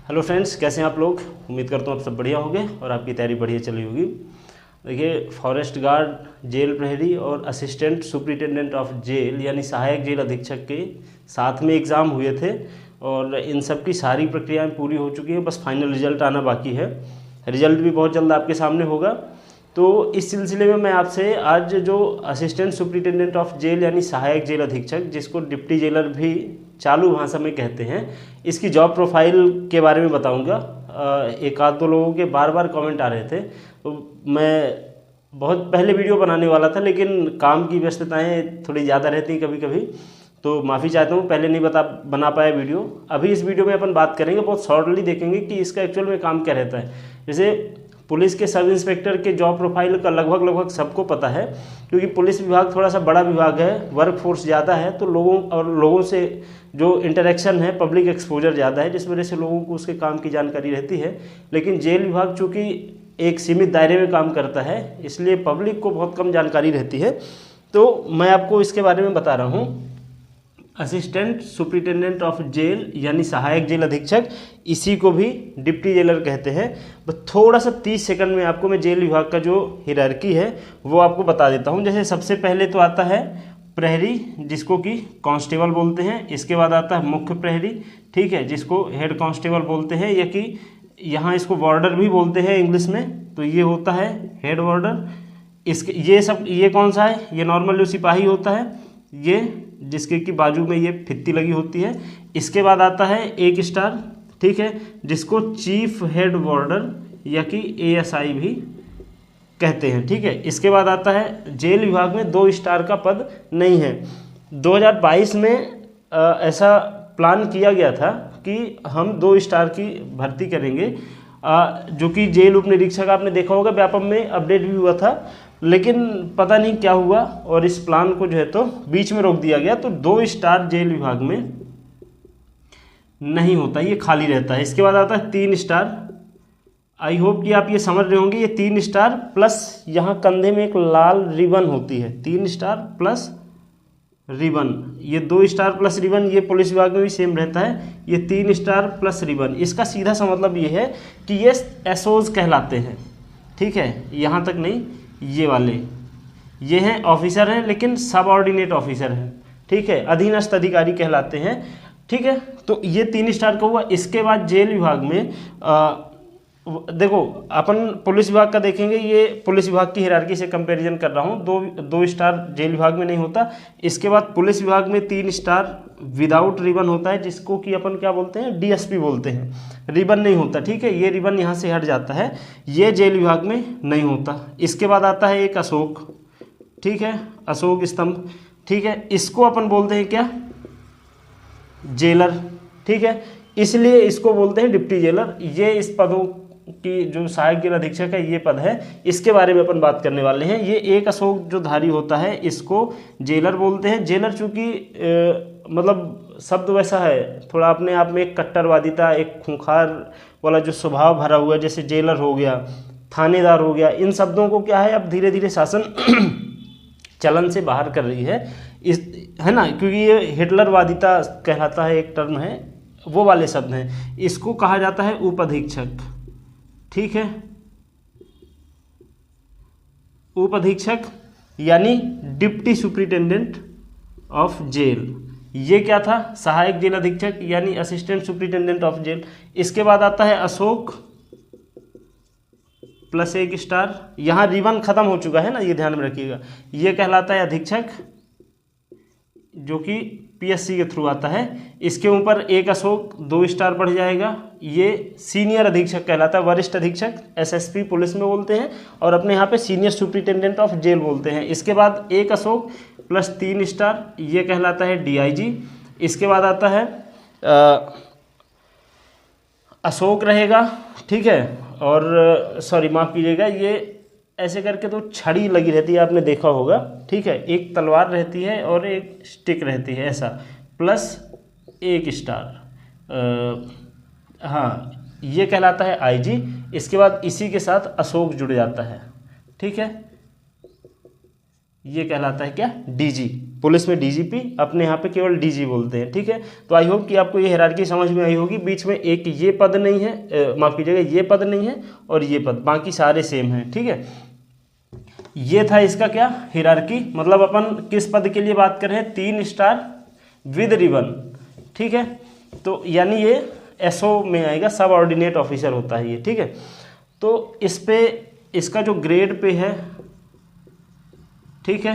Hello friends, कैसे हैं आप लोग। उम्मीद करता हूँ आप सब बढ़िया होंगे और आपकी तैयारी बढ़िया चली होगी। देखिए, फॉरेस्ट गार्ड, जेल प्रहरी और असिस्टेंट सुपरिटेंडेंट ऑफ जेल यानी सहायक जेल अधीक्षक के साथ में एग्ज़ाम हुए थे और इन सब की सारी प्रक्रियाएं पूरी हो चुकी हैं। बस फाइनल रिजल्ट आना बाकी है। रिजल्ट भी बहुत जल्द आपके सामने होगा। तो इस सिलसिले में मैं आपसे आज जो असिस्टेंट सुपरिटेंडेंट ऑफ जेल यानी सहायक जेल अधीक्षक, जिसको डिप्टी जेलर भी चालू भाषा में कहते हैं, इसकी जॉब प्रोफाइल के बारे में बताऊंगा। एक आध दो लोगों के बार बार कमेंट आ रहे थे, तो मैं बहुत पहले वीडियो बनाने वाला था, लेकिन काम की व्यस्तताएं थोड़ी ज़्यादा रहती हैं कभी कभी, तो माफ़ी चाहता हूँ पहले नहीं बना पाया वीडियो। अभी इस वीडियो में अपन बात करेंगे, बहुत शॉर्टली देखेंगे कि इसका एक्चुअल में काम क्या रहता है। जैसे पुलिस के सब इंस्पेक्टर के जॉब प्रोफाइल का लगभग सबको पता है, क्योंकि पुलिस विभाग थोड़ा सा बड़ा विभाग है, वर्क फोर्स ज़्यादा है, तो लोगों से जो इंटरेक्शन है, पब्लिक एक्सपोजर ज़्यादा है, जिस वजह से लोगों को उसके काम की जानकारी रहती है। लेकिन जेल विभाग चूँकि एक सीमित दायरे में काम करता है, इसलिए पब्लिक को बहुत कम जानकारी रहती है। तो मैं आपको इसके बारे में बता रहा हूँ। असिस्टेंट सुपरिटेंडेंट ऑफ जेल यानी सहायक जेल अधीक्षक, इसी को भी डिप्टी जेलर कहते हैं। बस थोड़ा सा 30 सेकंड में आपको मैं जेल विभाग का जो हिरार्की है वो आपको बता देता हूँ। जैसे सबसे पहले तो आता है प्रहरी, जिसको कि कांस्टेबल बोलते हैं। इसके बाद आता है मुख्य प्रहरी, ठीक है, जिसको हेड कांस्टेबल बोलते हैं, या कि यहाँ इसको वार्डर भी बोलते हैं इंग्लिश में। तो ये होता है हेड वार्डर। इसके ये कौन सा है, ये नॉर्मल जो सिपाही होता है, ये जिसके की बाजू में ये फित्ती लगी होती है। इसके बाद आता है 1 स्टार, ठीक है, जिसको चीफ हेड वार्डर या कि ASI भी कहते हैं, ठीक है। इसके बाद आता है जेल विभाग में 2 स्टार का पद नहीं है। 2022 में ऐसा प्लान किया गया था कि हम 2 स्टार की भर्ती करेंगे, जो कि जेल उप निरीक्षक आपने देखा होगा, व्यापम में अपडेट भी हुआ था, लेकिन पता नहीं क्या हुआ और इस प्लान को जो है तो बीच में रोक दिया गया। तो 2 स्टार जेल विभाग में नहीं होता, ये खाली रहता है। इसके बाद आता है 3 स्टार। आई होप कि आप ये समझ रहे होंगे, ये 3 स्टार प्लस यहाँ कंधे में एक लाल रिबन होती है। 3 स्टार प्लस रिबन, ये 2 स्टार प्लस रिबन, ये पुलिस विभाग में भी सेम रहता है। ये 3 स्टार प्लस रिबन, इसका सीधा सा मतलब ये है कि ये एसओज कहलाते हैं, ठीक है। यहाँ तक नहीं, ये वाले ये हैं ऑफिसर हैं, लेकिन सबऑर्डिनेट ऑफिसर हैं, ठीक है, अधीनस्थ अधिकारी कहलाते हैं, ठीक है। तो ये 3 स्टार का हुआ। इसके बाद जेल विभाग में देखो, अपन पुलिस विभाग का देखेंगे, ये पुलिस विभाग की हिरार्की से कंपैरिजन कर रहा हूँ। 2 स्टार जेल विभाग में नहीं होता। इसके बाद पुलिस विभाग में 3 स्टार विदाउट रिबन होता है, जिसको कि अपन क्या बोलते हैं, DSP बोलते हैं। रिबन नहीं होता, ठीक है, ये रिबन यहाँ से हट जाता है, ये जेल विभाग में नहीं होता। इसके बाद आता है एक अशोक, ठीक है, अशोक स्तंभ, ठीक है, इसको अपन बोलते हैं क्या, जेलर, ठीक है, इसलिए इसको बोलते हैं डिप्टी जेलर। ये इस पदों की जो सहायक जेल अधीक्षक है, ये पद है, इसके बारे में अपन बात करने वाले हैं। ये एक अशोक जो धारी होता है, इसको जेलर बोलते हैं। जेलर चूंकि मतलब शब्द वैसा है, थोड़ा अपने आप में एक कट्टरवादिता, एक खूंखार वाला जो स्वभाव भरा हुआ है, जैसे जेलर हो गया, थानेदार हो गया, इन शब्दों को क्या है, अब धीरे धीरे शासन चलन से बाहर कर रही है, है ना, क्योंकि ये हिटलरवादिता कहलाता है, एक टर्म है, वो वाले शब्द हैं। इसको कहा जाता है उप अधीक्षक, ठीक है, उप अधीक्षक यानी डिप्टी सुपरिटेंडेंट ऑफ जेल। ये क्या था, सहायक जेल अधीक्षक यानी असिस्टेंट सुपरिटेंडेंट ऑफ जेल। इसके बाद आता है अशोक प्लस 1 स्टार। यहाँ रिबन खत्म हो चुका है ना, ये ध्यान में रखिएगा। ये कहलाता है अधीक्षक, जो कि PSC के थ्रू आता है। इसके ऊपर 1 अशोक 2 स्टार बढ़ जाएगा, ये सीनियर अधीक्षक कहलाता है, वरिष्ठ अधीक्षक, SSP पुलिस में बोलते हैं, और अपने यहाँ पे सीनियर सुपरिटेंडेंट ऑफ जेल बोलते हैं। इसके बाद 1 अशोक प्लस 3 स्टार, ये कहलाता है DIG। इसके बाद आता है अशोक रहेगा, ठीक है, और सॉरी माफ़ कीजिएगा, ये ऐसे करके तो छड़ी लगी रहती है, आपने देखा होगा, ठीक है, एक तलवार रहती है और एक स्टिक रहती है, ऐसा, प्लस 1 स्टार, हाँ, ये कहलाता है IG। इसके बाद इसी के साथ अशोक जुड़ जाता है, ठीक है। ये कहलाता है क्या, डीजी। पुलिस में डीजीपी, अपने यहाँ पे केवल डीजी बोलते हैं, ठीक है। तो आई होप कि आपको ये हायरार्की समझ में आई होगी। बीच में एक ये पद नहीं है, माफ़ कीजिएगा, ये पद नहीं है और ये पद, बाकी सारे सेम हैं, ठीक है। ये था इसका क्या, हायरार्की। मतलब अपन किस पद के लिए बात कर रहे हैं, 3 स्टार विद रिबन, ठीक है। तो यानी ये एसओ में आएगा, सब ऑर्डिनेट ऑफिसर होता है ये, ठीक है। तो इस पे इसका जो ग्रेड पे है, ठीक है,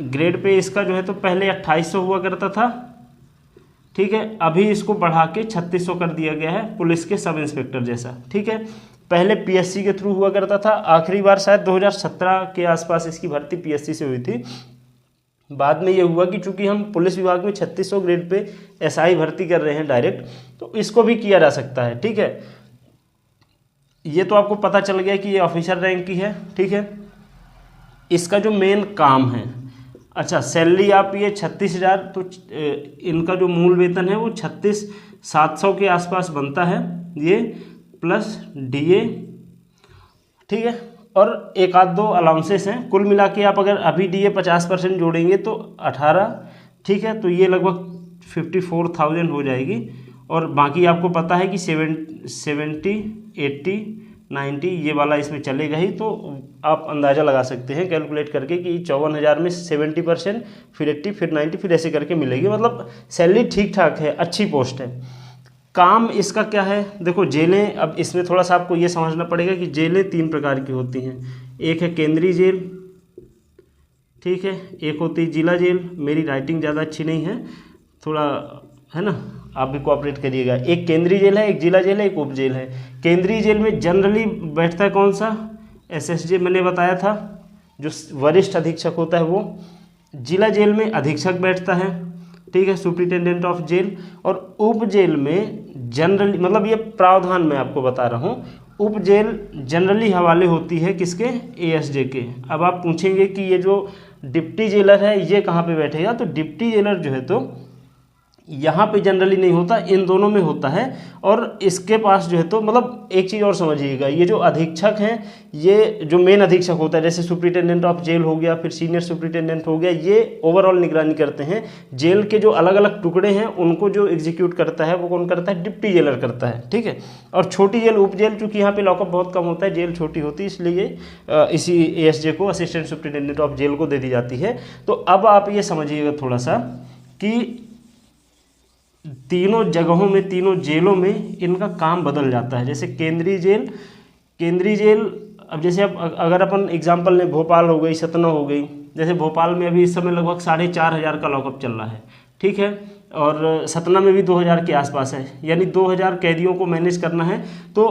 ग्रेड पे इसका जो है तो पहले 2800 हुआ करता था, ठीक है। अभी इसको बढ़ा के 3600 कर दिया गया है, पुलिस के सब इंस्पेक्टर जैसा, ठीक है। पहले पीएससी के थ्रू हुआ करता था, आखिरी बार शायद 2017 के आसपास इसकी भर्ती पीएससी से हुई थी। बाद में ये हुआ कि चूंकि हम पुलिस विभाग में 3600 ग्रेड पे एसआई भर्ती कर रहे हैं डायरेक्ट, तो इसको भी किया जा सकता है, ठीक है। ये तो आपको पता चल गया कि ये ऑफिसर रैंक की है, ठीक है। इसका जो मेन काम है, अच्छा सैलरी आप ये 36,000, तो इनका जो मूल वेतन है वो 36,700 के आसपास बनता है, ये प्लस डीए, ठीक है। और एक आध दो अलाउंसेस हैं, कुल मिला के आप अगर अभी डीए 50% जोड़ेंगे तो 18, ठीक है। तो ये लगभग 54,000 हो जाएगी। और बाकी आपको पता है कि 70, 80, 90 ये वाला इसमें चलेगा ही। तो आप अंदाज़ा लगा सकते हैं कैलकुलेट करके कि 54,000 में 70%, फिर 80, फिर 90, फिर ऐसे करके मिलेगी। मतलब सैलरी ठीक ठाक है, अच्छी पोस्ट है। काम इसका क्या है, देखो जेलें, अब इसमें थोड़ा सा आपको ये समझना पड़ेगा कि जेलें 3 प्रकार की होती हैं। एक है केंद्रीय जेल, ठीक है, एक होती है जिला जेल। मेरी राइटिंग ज़्यादा अच्छी नहीं है, थोड़ा है ना, आप भी कोऑपरेट करिएगा। एक केंद्रीय जेल है, एक जिला जेल है, एक उप जेल है। केंद्रीय जेल में जनरली बैठता है कौन सा, एसएसजे मैंने बताया था, जो वरिष्ठ अधीक्षक होता है वो। जिला जेल में अधीक्षक बैठता है, ठीक है, सुप्रिटेंडेंट ऑफ जेल। और उप जेल में जनरली, मतलब ये प्रावधान मैं आपको बता रहा हूँ, उप जेल जनरली हवाले होती है किसके, एएसजे के। अब आप पूछेंगे कि ये जो डिप्टी जेलर है ये कहाँ पे बैठेगा, तो डिप्टी जेलर जो है तो यहाँ पे जनरली नहीं होता, इन दोनों में होता है। और इसके पास जो है तो मतलब एक चीज़ और समझिएगा, ये जो अधीक्षक हैं, ये जो मेन अधीक्षक होता है, जैसे सुप्रिटेंडेंट ऑफ जेल हो गया, फिर सीनियर सुप्रिटेंडेंट हो गया, ये ओवरऑल निगरानी करते हैं। जेल के जो अलग अलग टुकड़े हैं उनको जो एग्जीक्यूट करता है वो कौन करता है, डिप्टी जेलर करता है, ठीक है। और छोटी जेल, उप जेल, चूँकि यहाँ पे लॉकअप बहुत कम होता है, जेल छोटी होती है, इसलिए इसी एएसजे को, असिस्टेंट सुप्रिटेंडेंट ऑफ जेल को दे दी जाती है। तो अब आप ये समझिएगा थोड़ा सा कि तीनों जगहों में, तीनों जेलों में इनका काम बदल जाता है। जैसे केंद्रीय जेल, अब जैसे अब अगर अपन एग्जांपल लें, भोपाल हो गई, सतना हो गई। जैसे भोपाल में अभी इस समय लगभग 4,500 का लॉकअप चल रहा है, ठीक है। और सतना में भी 2,000 के आसपास है, यानी 2,000 कैदियों को मैनेज करना है। तो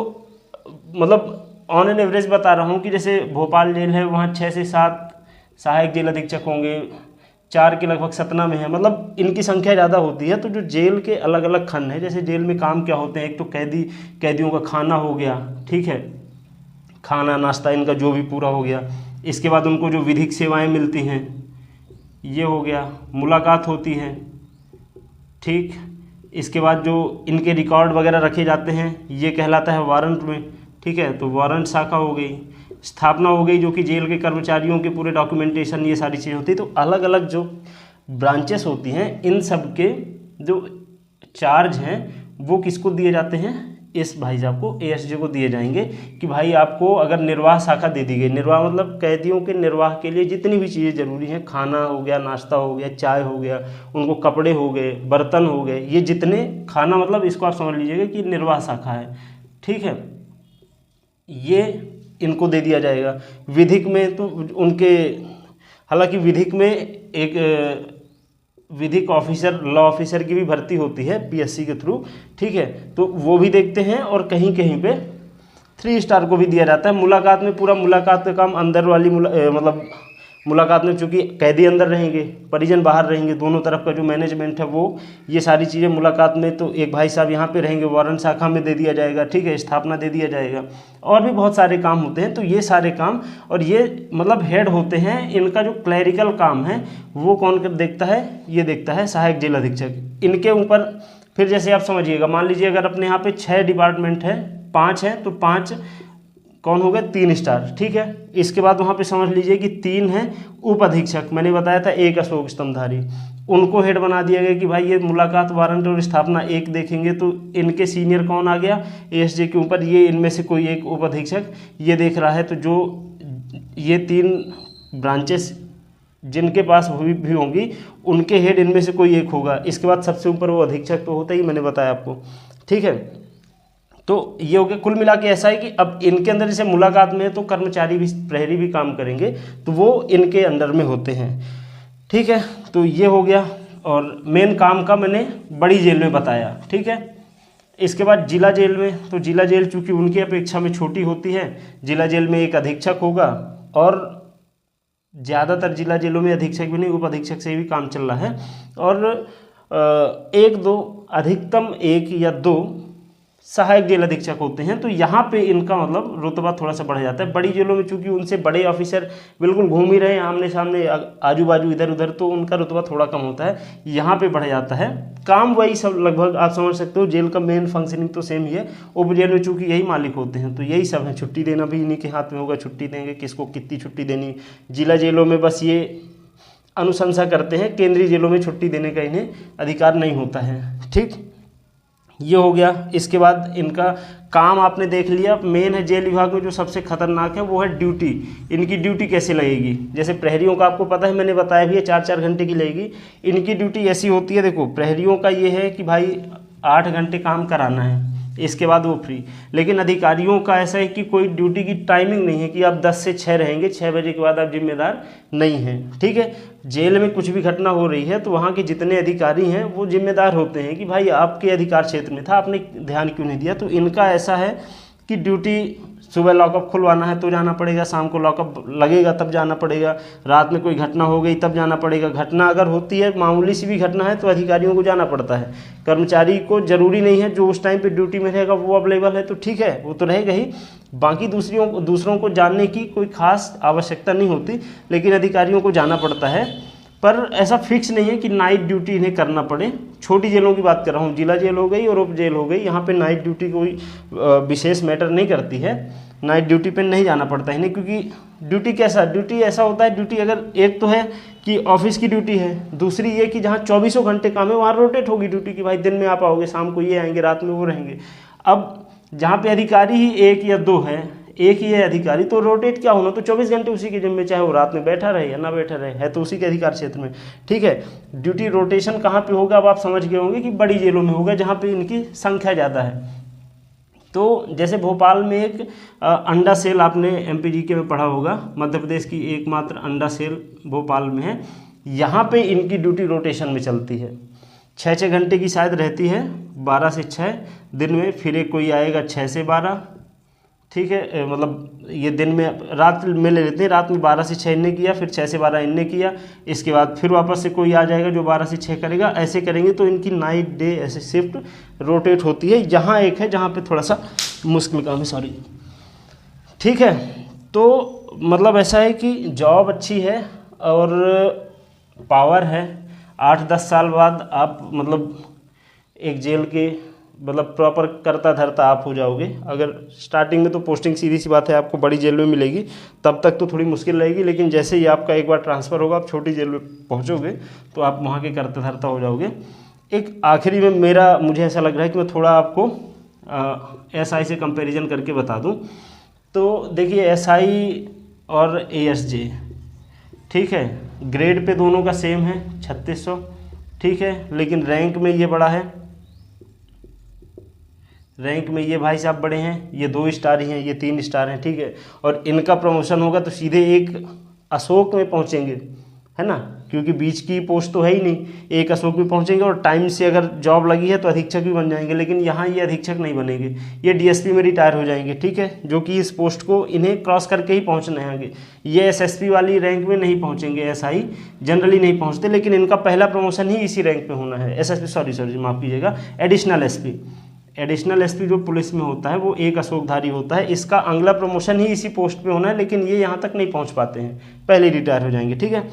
मतलब ऑन एन एवरेज बता रहा हूँ कि जैसे भोपाल जेल है, वहाँ 6 से 7 सहायक जेल अधीक्षक होंगे, 4 के लगभग सतना में है, मतलब इनकी संख्या ज़्यादा होती है। तो जो जेल के अलग अलग खंड हैं, जैसे जेल में काम क्या होते हैं, एक तो कैदियों का खाना हो गया, ठीक है, खाना नाश्ता इनका जो भी पूरा हो गया। इसके बाद उनको जो विधिक सेवाएं मिलती हैं ये हो गया, मुलाकात होती है, ठीक। इसके बाद जो इनके रिकॉर्ड वगैरह रखे जाते हैं ये कहलाता है वारंट में, ठीक है। तो वारंट शाखा हो गई, स्थापना हो गई, जो कि जेल के कर्मचारियों के पूरे डॉक्यूमेंटेशन, ये सारी चीज़ होती है। तो अलग अलग जो ब्रांचेस होती हैं, इन सब के जो चार्ज हैं वो किसको दिए जाते हैं, इस भाई साहब को, एएसजे को दिए जाएंगे। कि भाई आपको अगर निर्वाह शाखा दे दी गई, निर्वाह मतलब कैदियों के निर्वाह के लिए जितनी भी चीज़ें ज़रूरी हैं, खाना हो गया, नाश्ता हो गया, चाय हो गया, उनको कपड़े हो गए, बर्तन हो गए, ये जितने, खाना मतलब इसको आप समझ लीजिएगा कि निर्वाह शाखा है, ठीक है, ये इनको दे दिया जाएगा। विधिक में तो उनके, हालांकि विधिक में एक विधिक ऑफिसर, लॉ ऑफिसर की भी भर्ती होती है पीएससी के थ्रू, ठीक है। तो वो भी देखते हैं। और कहीं कहीं पे 3 स्टार को भी दिया जाता है। मुलाकात में पूरा मुलाकात का काम अंदर वाली मतलब मुलाकात में चूँकि कैदी अंदर रहेंगे, परिजन बाहर रहेंगे, दोनों तरफ का जो मैनेजमेंट है वो, ये सारी चीज़ें मुलाकात में, तो एक भाई साहब यहाँ पे रहेंगे, वारंट शाखा में दे दिया जाएगा, ठीक है, स्थापना दे दिया जाएगा। और भी बहुत सारे काम होते हैं। तो ये सारे काम, और ये मतलब हेड होते हैं, इनका जो क्लैरिकल काम है वो कौन कर देखता है, ये देखता है सहायक जेल अधीक्षक। इनके ऊपर फिर जैसे आप समझिएगा, मान लीजिए अगर अपने यहाँ पे 6 डिपार्टमेंट है, 5 है, तो 5 कौन हो गए 3 स्टार, ठीक है। इसके बाद वहाँ पे समझ लीजिए कि 3 है उप अधीक्षक, मैंने बताया था 1 अशोक स्तंभधारी, उनको हेड बना दिया गया कि भाई ये मुलाकात, वारंट और स्थापना 1 देखेंगे तो इनके सीनियर कौन आ गया एएसजे के ऊपर, ये इनमें से कोई एक उप अधीक्षक ये देख रहा है। तो जो ये 3 ब्रांचेस जिनके पास भी होंगी उनके हेड इनमें से कोई एक होगा। इसके बाद सबसे ऊपर वो अधीक्षक तो होता ही, मैंने बताया आपको, ठीक है। तो ये हो गया। कुल मिला के ऐसा है कि अब इनके अंदर जैसे मुलाकात में है तो कर्मचारी भी, प्रहरी भी काम करेंगे तो वो इनके अंडर में होते हैं, ठीक है। तो ये हो गया, और मेन काम का मैंने बड़ी जेल में बताया, ठीक है। इसके बाद जिला जेल में, तो जिला जेल चूंकि उनकी अपेक्षा में छोटी होती है, जिला जेल में एक अधीक्षक होगा, और ज़्यादातर जिला जेलों में अधीक्षक भी नहीं, उप अधीक्षक से भी काम चल रहा है, और 1-2 अधिकतम 1 या 2 सहायक जेल अधीक्षक होते हैं। तो यहाँ पे इनका मतलब रुतबा थोड़ा सा बढ़ जाता है। बड़ी जेलों में चूंकि उनसे बड़े ऑफिसर बिल्कुल घूम ही रहे हैं आमने सामने, आजू बाजू इधर उधर, तो उनका रुतबा थोड़ा कम होता है, यहाँ पे बढ़ जाता है। काम वही सब लगभग आप समझ सकते हो, जेल का मेन फंक्शनिंग तो सेम ही है। उप जेल में चूंकि यही मालिक होते हैं तो यही सब है, छुट्टी देना भी इन्हीं के हाथ में होगा, छुट्टी देंगे किसको कितनी छुट्टी देनी। जिला जेलों में बस ये अनुशंसा करते हैं, केंद्रीय जेलों में छुट्टी देने का इन्हें अधिकार नहीं होता है, ठीक। ये हो गया। इसके बाद इनका काम आपने देख लिया। मेन है जेल विभाग में जो सबसे खतरनाक है वो है ड्यूटी। इनकी ड्यूटी कैसे लगेगी, जैसे प्रहरियों का आपको पता है, मैंने बताया भी है 4-4 घंटे की लगेगी। इनकी ड्यूटी ऐसी होती है, देखो प्रहरियों का ये है कि भाई 8 घंटे काम कराना है, इसके बाद वो फ्री। लेकिन अधिकारियों का ऐसा है कि कोई ड्यूटी की टाइमिंग नहीं है कि आप 10 से 6 रहेंगे, 6 बजे के बाद आप जिम्मेदार नहीं हैं, ठीक है। जेल में कुछ भी घटना हो रही है तो वहाँ के जितने अधिकारी हैं वो जिम्मेदार होते हैं कि भाई आपके अधिकार क्षेत्र में था, आपने ध्यान क्यों नहीं दिया। तो इनका ऐसा है कि ड्यूटी सुबह लॉकअप खुलवाना है तो जाना पड़ेगा, शाम को लॉकअप लगेगा तब जाना पड़ेगा, रात में कोई घटना हो गई तब जाना पड़ेगा। घटना अगर होती है, मामूली सी भी घटना है, तो अधिकारियों को जाना पड़ता है। कर्मचारी को जरूरी नहीं है, जो उस टाइम पे ड्यूटी में रहेगा वो अवेलेबल है तो ठीक है, वो तो रहेगा ही। बाकी दूसरों को जानने की कोई खास आवश्यकता नहीं होती, लेकिन अधिकारियों को जाना पड़ता है। पर ऐसा फिक्स नहीं है कि नाइट ड्यूटी इन्हें करना पड़े। छोटी जेलों की बात कर रहा हूँ, जिला जेल हो गई और उप जेल हो गई, यहाँ पे नाइट ड्यूटी कोई विशेष मैटर नहीं करती है, नाइट ड्यूटी पे नहीं जाना पड़ता इन्हें। क्योंकि ड्यूटी ऐसा होता है, ड्यूटी अगर एक तो है कि ऑफिस की ड्यूटी है, दूसरी ये कि जहाँ 24 घंटे काम है वहाँ रोटेट होगी ड्यूटी की, भाई दिन में आप आओगे, शाम को ये आएंगे, रात में वो रहेंगे। अब जहाँ पे अधिकारी ही 1 या 2 है, एक ही है अधिकारी, तो रोटेट क्या होना, तो 24 घंटे उसी के जिम्मे, चाहे वो रात में बैठा रहे या ना बैठा रहे, है तो उसी के अधिकार क्षेत्र में, ठीक है। ड्यूटी रोटेशन कहाँ पे होगा, अब आप समझ गए होंगे कि बड़ी जेलों में होगा जहाँ पे इनकी संख्या ज़्यादा है। तो जैसे भोपाल में एक अंडा सेल, आपने MPGK में पढ़ा होगा, मध्य प्रदेश की एकमात्र अंडा सेल भोपाल में है। यहाँ पे इनकी ड्यूटी रोटेशन में चलती है, 6-6 घंटे की शायद रहती है, 12 से 6 दिन में, फिर एक कोई आएगा 6 से 12, ठीक है। मतलब ये दिन में, रात में ले लेते हैं, रात में 12 से 6 इनने किया, फिर 6 से 12 इनने किया, इसके बाद फिर वापस से कोई आ जाएगा जो 12 से 6 करेगा, ऐसे करेंगे। तो इनकी नाइट डे ऐसे शिफ्ट रोटेट होती है। यहाँ एक है जहाँ पे थोड़ा सा मुश्किल काम है, सॉरी, ठीक है। तो मतलब ऐसा है कि जॉब अच्छी है और पावर है। 8-10 साल बाद आप मतलब एक जेल के मतलब प्रॉपर करता धरता आप हो जाओगे। अगर स्टार्टिंग में तो पोस्टिंग सीधी सी बात है आपको बड़ी जेल में मिलेगी, तब तक तो थोड़ी मुश्किल रहेगी, लेकिन जैसे ही आपका एक बार ट्रांसफ़र होगा, आप छोटी जेल में पहुंचोगे तो आप वहां के करता धरता हो जाओगे। एक आखिरी में मुझे ऐसा लग रहा है कि मैं थोड़ा आपको SI से कंपेरिजन करके बता दूँ। तो देखिए SI और ASJ, ठीक है, ग्रेड पे दोनों का सेम है 3600, ठीक है, लेकिन रैंक में ये बड़ा है, रैंक में ये भाई साहब बड़े हैं, ये 2 स्टार ही हैं, ये 3 स्टार हैं, ठीक है। और इनका प्रमोशन होगा तो सीधे एक अशोक में पहुंचेंगे, है ना, क्योंकि बीच की पोस्ट तो है ही नहीं, एक अशोक में पहुंचेंगे और टाइम से अगर जॉब लगी है तो अधीक्षक भी बन जाएंगे। लेकिन यहाँ ये अधीक्षक नहीं बनेंगे, ये DSP में रिटायर हो जाएंगे, ठीक है, जो कि इस पोस्ट को इन्हें क्रॉस करके ही पहुँचना है आगे। ये SSP वाली रैंक में नहीं पहुँचेंगे, SI जनरली नहीं पहुँचते, लेकिन इनका पहला प्रमोशन ही इसी रैंक पर होना है। SSP सॉरी माफ़ कीजिएगा, एडिशनल SP जो पुलिस में होता है वो एक अशोकधारी होता है, इसका अगला प्रमोशन ही इसी पोस्ट पे होना है, लेकिन ये यहाँ तक नहीं पहुँच पाते हैं, पहले रिटायर हो जाएंगे, ठीक है।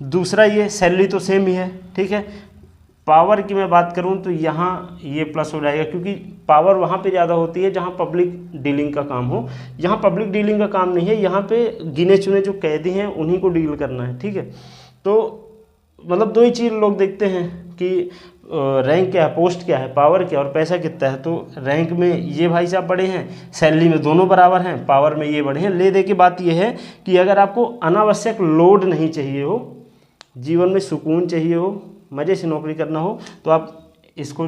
दूसरा, ये सैलरी तो सेम ही है, ठीक है, पावर की मैं बात करूं तो यहाँ ये प्लस हो जाएगा, क्योंकि पावर वहाँ पे ज़्यादा होती है जहाँ पब्लिक डीलिंग का काम हो। यहाँ पब्लिक डीलिंग का काम नहीं है, यहाँ पे गिने चुने जो कैदी हैं उन्हीं को डील करना है, ठीक है। तो मतलब दो ही चीज़ लोग देखते हैं कि रैंक क्या है, पोस्ट क्या है, पावर क्या और पैसा कितना है। तो रैंक में ये भाई साहब बड़े हैं, सैलरी में दोनों बराबर हैं, पावर में ये बड़े हैं। ले दे के बात ये है कि अगर आपको अनावश्यक लोड नहीं चाहिए हो, जीवन में सुकून चाहिए हो, मज़े से नौकरी करना हो, तो आप इसको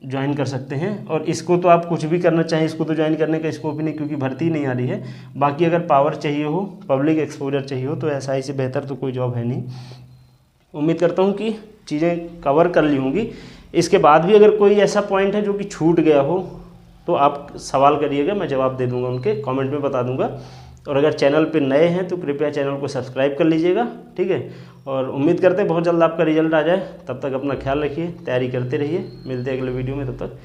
ज्वाइन कर सकते हैं। और इसको तो आप कुछ भी करना चाहें, इसको तो ज्वाइन करने का स्कोप ही नहीं, क्योंकि भर्ती नहीं आ रही है। बाकी अगर पावर चाहिए हो, पब्लिक एक्सपोजर चाहिए हो, तो एसआई से बेहतर तो कोई जॉब है नहीं। उम्मीद करता हूँ कि चीज़ें कवर कर ली होंगी। इसके बाद भी अगर कोई ऐसा पॉइंट है जो कि छूट गया हो तो आप सवाल करिएगा, मैं जवाब दे दूंगा, उनके कमेंट में बता दूंगा। और अगर चैनल पे नए हैं तो कृपया चैनल को सब्सक्राइब कर लीजिएगा, ठीक है। और उम्मीद करते हैं बहुत जल्द आपका रिजल्ट आ जाए। तब तक अपना ख्याल रखिए, तैयारी करते रहिए। मिलते हैं अगले वीडियो में, तब तक